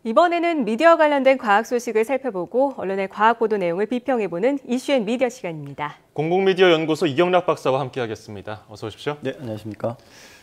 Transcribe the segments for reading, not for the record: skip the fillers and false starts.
이번에는 미디어 관련된 과학 소식을 살펴보고 언론의 과학 보도 내용을 비평해보는 이슈앤미디어 시간입니다. 공공미디어 연구소 이경락 박사와 함께하겠습니다. 어서 오십시오. 네, 안녕하십니까.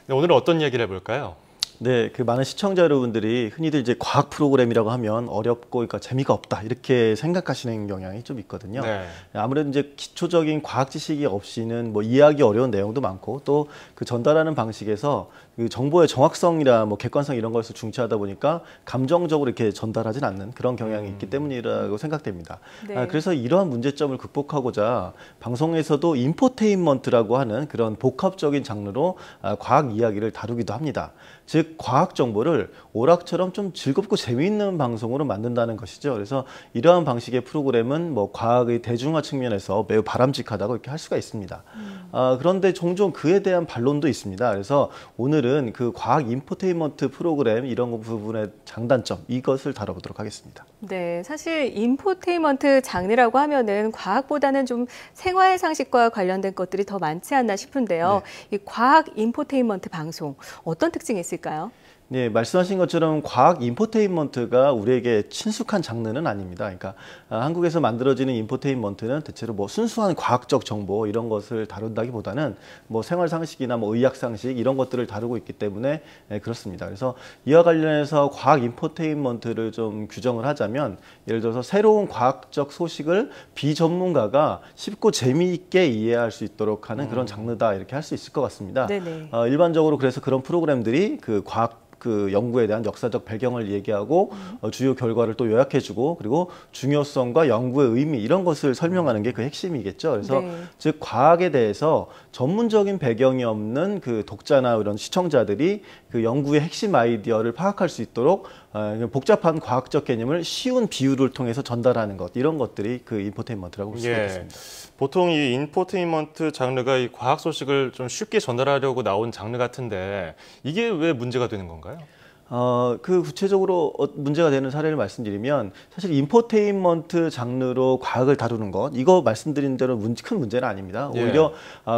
네, 오늘은 어떤 이야기를 해볼까요? 네, 많은 시청자 여러분들이 흔히들 이제 과학 프로그램이라고 하면 어렵고 그러니까 재미가 없다 이렇게 생각하시는 경향이 좀 있거든요. 네. 아무래도 이제 기초적인 과학 지식이 없이는 이해하기 어려운 내용도 많고 또 그 전달하는 방식에서 그 정보의 정확성이나 객관성 이런 것을 중시하다 보니까 감정적으로 이렇게 전달하진 않는 그런 경향이 있기 때문이라고 생각됩니다. 네. 그래서 이러한 문제점을 극복하고자 방송에서도 인포테인먼트라고 하는 그런 복합적인 장르로 과학 이야기를 다루기도 합니다. 즉 과학 정보를 오락처럼 좀 즐겁고 재미있는 방송으로 만든다는 것이죠. 그래서 이러한 방식의 프로그램은 과학의 대중화 측면에서 매우 바람직하다고 이렇게 할 수가 있습니다. 그런데 종종 그에 대한 반론도 있습니다. 그래서 오늘은 그 과학 인포테인먼트 프로그램 이런 부분의 장단점 이것을 다뤄보도록 하겠습니다. 네, 사실 인포테인먼트 장르라고 하면은 과학보다는 좀 생활 상식과 관련된 것들이 더 많지 않나 싶은데요. 네. 이 과학 인포테인먼트 방송 어떤 특징이 있을까요? 네, 말씀하신 것처럼 과학 인포테인먼트가 우리에게 친숙한 장르는 아닙니다. 그러니까 한국에서 만들어지는 인포테인먼트는 대체로 순수한 과학적 정보 이런 것을 다룬다기보다는 생활 상식이나 의학 상식 이런 것들을 다루고 있기 때문에 그렇습니다. 그래서 이와 관련해서 과학 인포테인먼트를 좀 규정을 하자면 예를 들어서 새로운 과학적 소식을 비전문가가 쉽고 재미있게 이해할 수 있도록 하는 그런 장르다 이렇게 할 수 있을 것 같습니다. 네네. 일반적으로 그래서 그런 프로그램들이 그 연구에 대한 역사적 배경을 얘기하고 주요 결과를 또 요약해주고 그리고 중요성과 연구의 의미 이런 것을 설명하는 게 그 핵심이겠죠. 그래서 네. 즉 과학에 대해서 전문적인 배경이 없는 그 독자나 이런 시청자들이 그 연구의 핵심 아이디어를 파악할 수 있도록 복잡한 과학적 개념을 쉬운 비유를 통해서 전달하는 것 이런 것들이 그 인포테인먼트라고 볼 수가 있습니다. 보통 이 인포테인먼트 장르가 이 과학 소식을 좀 쉽게 전달하려고 나온 장르 같은데 이게 왜 문제가 되는 건가요? 구체적으로 문제가 되는 사례를 말씀드리면 사실 인포테인먼트 장르로 과학을 다루는 것 이거 말씀드린 대로 큰 문제는 아닙니다. 오히려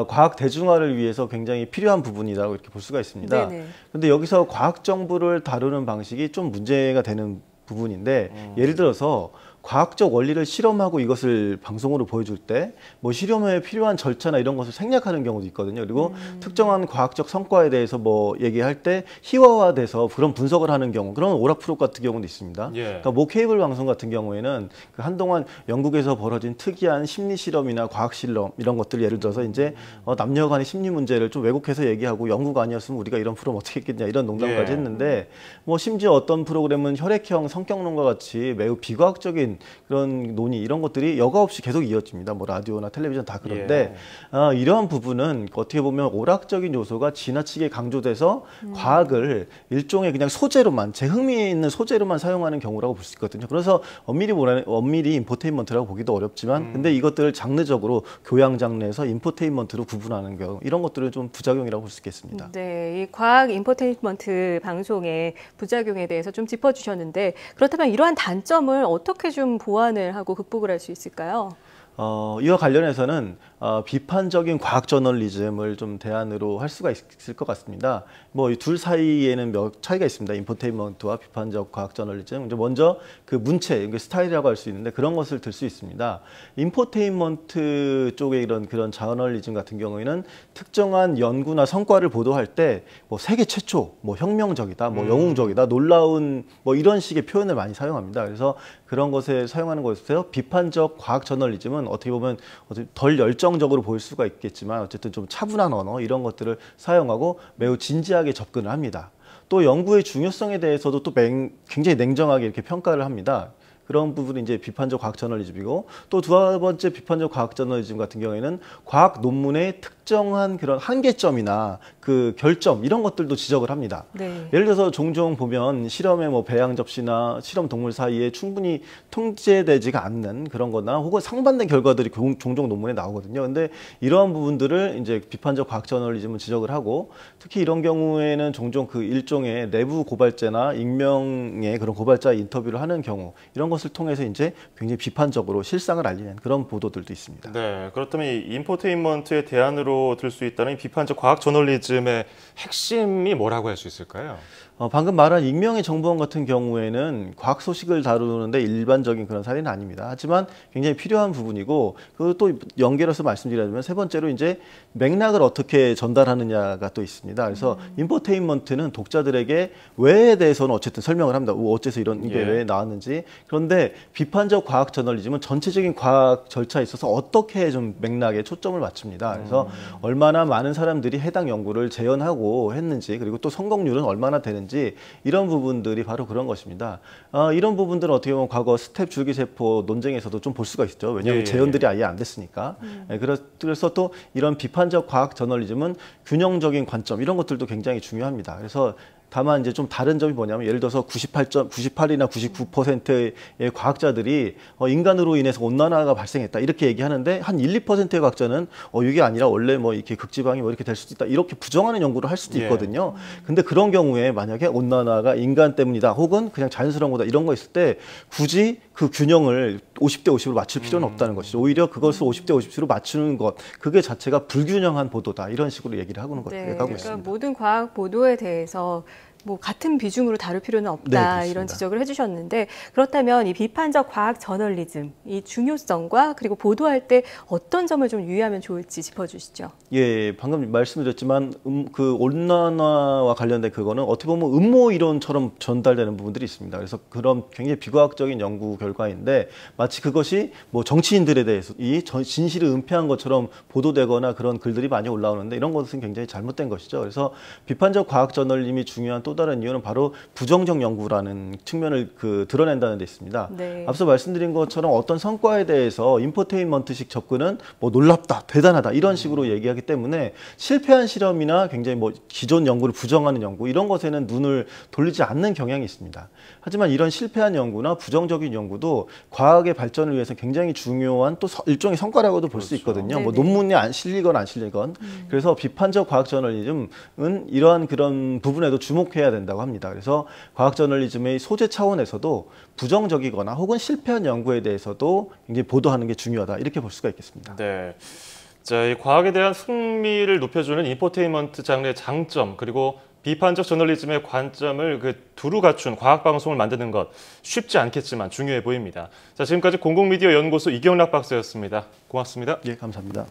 과학 대중화를 위해서 굉장히 필요한 부분이라고 이렇게 볼 수가 있습니다. 그런데 여기서 과학 정보를 다루는 방식이 좀 문제가 되는 부분인데 예를 들어서 과학적 원리를 실험하고 이것을 방송으로 보여줄 때 실험에 필요한 절차나 이런 것을 생략하는 경우도 있거든요. 그리고 특정한 과학적 성과에 대해서 얘기할 때 희화화돼서 그런 분석을 하는 경우 그런 오락 프로 같은 경우도 있습니다. 그러니까 케이블 방송 같은 경우에는 한동안 영국에서 벌어진 특이한 심리 실험이나 과학 실험 이런 것들 예를 들어서 이제 남녀 간의 심리 문제를 좀 왜곡해서 얘기하고 연구가 아니었으면 우리가 이런 프로그램 어떻게 했겠냐 이런 농담까지 했는데 심지어 어떤 프로그램은 혈액형 성격론과 같이 매우 비과학적인 그런 논의 이런 것들이 여과 없이 계속 이어집니다. 라디오나 텔레비전 다 그런데 이러한 부분은 어떻게 보면 오락적인 요소가 지나치게 강조돼서 과학을 일종의 그냥 소재로만 제 흥미에 있는 소재로만 사용하는 경우라고 볼 수 있거든요. 그래서 엄밀히 인포테인먼트라고 보기도 어렵지만 근데 이것들을 장르적으로 교양 장르에서 인포테인먼트로 구분하는 경우 이런 것들은 좀 부작용이라고 볼 수 있겠습니다. 네, 이 과학 인포테인먼트 방송의 부작용에 대해서 좀 짚어주셨는데 그렇다면 이러한 단점을 어떻게 좀 보완을 하고 극복을 할 수 있을까요? 이와 관련해서는 비판적인 과학 저널리즘을 좀 대안으로 할 수가 있을 것 같습니다. 이 둘 사이에는 몇 차이가 있습니다. 인포테인먼트와 비판적 과학 저널리즘. 먼저 그 문체, 스타일이라고 할 수 있는데 그런 것을 들 수 있습니다. 인포테인먼트 쪽의 그런 저널리즘 같은 경우에는 특정한 연구나 성과를 보도할 때 세계 최초, 혁명적이다, 영웅적이다, 놀라운 이런 식의 표현을 많이 사용합니다. 그래서 그런 것에 사용하는 것에서 비판적 과학 저널리즘은 어떻게 보면 덜 열정적으로 보일 수가 있겠지만 어쨌든 좀 차분한 언어 이런 것들을 사용하고 매우 진지하게 접근을 합니다. 또 연구의 중요성에 대해서도 또 굉장히 냉정하게 이렇게 평가를 합니다. 그런 부분이 이제 비판적 과학 저널리즘이고 또 두 번째 비판적 과학 저널리즘 같은 경우에는 과학 논문의 특정한 그런 한계점이나 그 결점 이런 것들도 지적을 합니다. 예를 들어서 종종 보면 실험의 배양 접시나 실험 동물 사이에 충분히 통제되지가 않는 그런 거나 혹은 상반된 결과들이 종종 논문에 나오거든요. 근데 이러한 부분들을 이제 비판적 과학 저널리즘은 지적을 하고 특히 이런 경우에는 종종 그 일종의 내부 고발자나 익명의 그런 고발자 인터뷰를 하는 경우 이런 것을 통해서 이제 굉장히 비판적으로 실상을 알리는 그런 보도들도 있습니다. 네, 그렇다면 이 인포테인먼트의 대안으로 들 수 있다는 비판적 과학 저널리즘의 핵심이 뭐라고 할 수 있을까요? 방금 말한 익명의 정보원 같은 경우에는 과학 소식을 다루는데 일반적인 그런 사례는 아닙니다. 하지만 굉장히 필요한 부분이고, 그리고 또 연계로서 말씀드리자면 세 번째로 이제 맥락을 어떻게 전달하느냐가 또 있습니다. 그래서 인포테인먼트는 독자들에게 왜에 대해서는 어쨌든 설명을 합니다. 어째서 이런 게 왜 나왔는지. 그런데 비판적 과학 저널리즘은 전체적인 과학 절차에 있어서 어떻게 좀 맥락에 초점을 맞춥니다. 그래서 얼마나 많은 사람들이 해당 연구를 재현하고 했는지, 그리고 또 성공률은 얼마나 되는지, 이런 부분들이 바로 그런 것입니다. 이런 부분들은 어떻게 보면 과거 스텝 줄기세포 논쟁에서도 좀 볼 수가 있죠. 왜냐하면 재현들이 아예 안 됐으니까. 그래서 또 이런 비판적 과학 저널리즘은 균형적인 관점, 이런 것들도 굉장히 중요합니다. 그래서 다만 이제 좀 다른 점이 뭐냐면, 예를 들어서 98이나 99%의 과학자들이 인간으로 인해서 온난화가 발생했다 이렇게 얘기하는데, 한 1, 2%의 과학자는 이게 아니라 원래 뭐 이렇게 극지방이 뭐 이렇게 될 수도 있다 이렇게 부정하는 연구를 할 수도 있거든요. 근데 그런 경우에 만약에 온난화가 인간 때문이다 혹은 그냥 자연스러운 거다 이런 거 있을 때 굳이 그 균형을 50대 50으로 맞출 필요는 없다는 것이죠. 오히려 그것을 50대 50으로 맞추는 것, 그게 자체가 불균형한 보도다 이런 식으로 얘기를 하고 그러니까 있습니다. 모든 과학 보도에 대해서 뭐 같은 비중으로 다룰 필요는 없다, 네, 이런 지적을 해주셨는데, 그렇다면 이 비판적 과학 저널리즘 이 중요성과 그리고 보도할 때 어떤 점을 좀 유의하면 좋을지 짚어주시죠. 예, 방금 말씀드렸지만 그 온난화와 관련된 그거는 어떻게 보면 음모 이론처럼 전달되는 부분들이 있습니다. 그래서 그런 굉장히 비과학적인 연구 결과인데, 마치 그것이 뭐 정치인들에 대해서 이 진실을 은폐한 것처럼 보도되거나 그런 글들이 많이 올라오는데, 이런 것은 굉장히 잘못된 것이죠. 그래서 비판적 과학 저널리즘이 중요한 또 다른 이유는 바로 부정적 연구라는 측면을 드러낸다는 데 있습니다. 네. 앞서 말씀드린 것처럼 어떤 성과에 대해서 인포테인먼트식 접근은 뭐 놀랍다, 대단하다 이런 식으로 얘기하기 때문에, 실패한 실험이나 굉장히 뭐 기존 연구를 부정하는 연구 이런 것에는 눈을 돌리지 않는 경향이 있습니다. 하지만 이런 실패한 연구나 부정적인 연구도 과학의 발전을 위해서 굉장히 중요한 또 일종의 성과라고도 볼 수 있거든요. 뭐 논문에 안 실리건 안 실리건. 그래서 비판적 과학 저널리즘은 이러한 그런 부분에도 주목해야 된다고 합니다. 그래서 과학 저널리즘의 소재 차원에서도 부정적이거나 혹은 실패한 연구에 대해서도 굉장히 보도하는 게 중요하다 이렇게 볼 수가 있겠습니다. 네. 자, 이 과학에 대한 흥미를 높여주는 인포테인먼트 장르의 장점, 그리고 비판적 저널리즘의 관점을 두루 갖춘 과학 방송을 만드는 것 쉽지 않겠지만 중요해 보입니다. 자, 지금까지 공공미디어 연구소 이경락 박사였습니다. 고맙습니다. 예, 감사합니다.